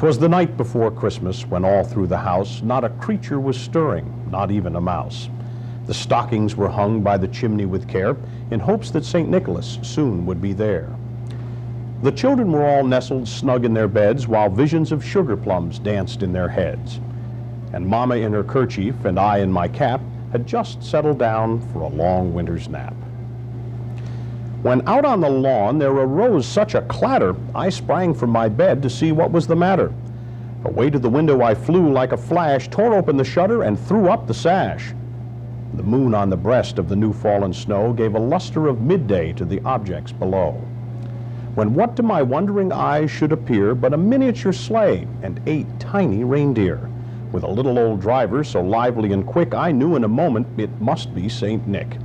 'Twas the night before Christmas, when all through the house not a creature was stirring, not even a mouse. The stockings were hung by the chimney with care, in hopes that St. Nicholas soon would be there. The children were all nestled snug in their beds, while visions of sugar plums danced in their heads. And Mama in her kerchief and I in my cap had just settled down for a long winter's nap. When out on the lawn there arose such a clatter, I sprang from my bed to see what was the matter. Away to the window I flew like a flash, tore open the shutter, and threw up the sash. The moon on the breast of the new-fallen snow gave a luster of midday to the objects below. When what to my wondering eyes should appear but a miniature sleigh and 8 tiny reindeer, with a little old driver so lively and quick I knew in a moment it must be St. Nick.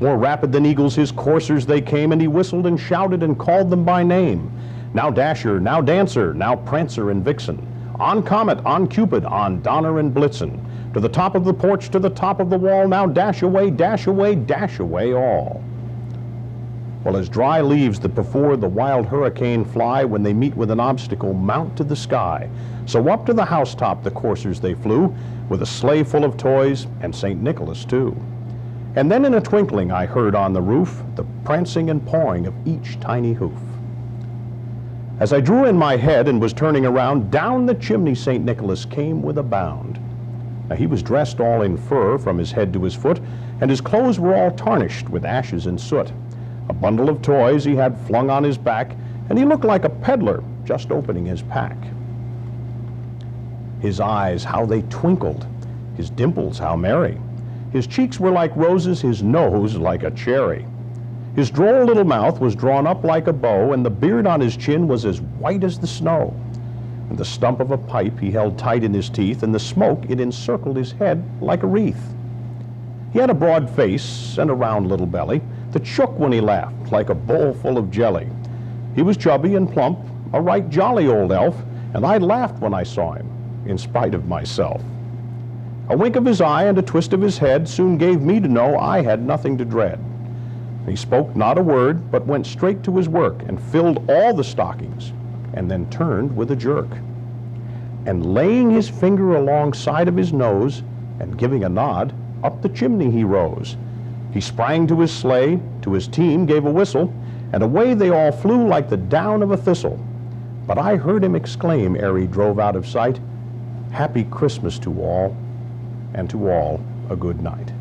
More rapid than eagles his coursers they came, and he whistled and shouted and called them by name. Now Dasher, now Dancer, now Prancer and Vixen, on Comet, on Cupid, on Donner and Blitzen, to the top of the porch, to the top of the wall, now dash away, dash away, dash away all. Well, as dry leaves that before the wild hurricane fly when they meet with an obstacle mount to the sky, so up to the housetop the coursers they flew, with a sleigh full of toys, and St. Nicholas too. And then in a twinkling I heard on the roof the prancing and pawing of each tiny hoof. As I drew in my head and was turning around, down the chimney St. Nicholas came with a bound. Now he was dressed all in fur from his head to his foot, and his clothes were all tarnished with ashes and soot. A bundle of toys he had flung on his back, and he looked like a peddler just opening his pack. His eyes, how they twinkled, his dimples, how merry. His cheeks were like roses, his nose like a cherry. His droll little mouth was drawn up like a bow, and the beard on his chin was as white as the snow. And the stump of a pipe he held tight in his teeth, and the smoke it encircled his head like a wreath. He had a broad face and a round little belly that shook when he laughed like a bowl full of jelly. He was chubby and plump, a right jolly old elf, and I laughed when I saw him, in spite of myself. A wink of his eye and a twist of his head soon gave me to know I had nothing to dread. He spoke not a word, but went straight to his work and filled all the stockings, and then turned with a jerk. And laying his finger alongside of his nose, and giving a nod, up the chimney he rose. He sprang to his sleigh, to his team gave a whistle, and away they all flew like the down of a thistle. But I heard him exclaim ere he drove out of sight, "Happy Christmas to all, and to all a good night."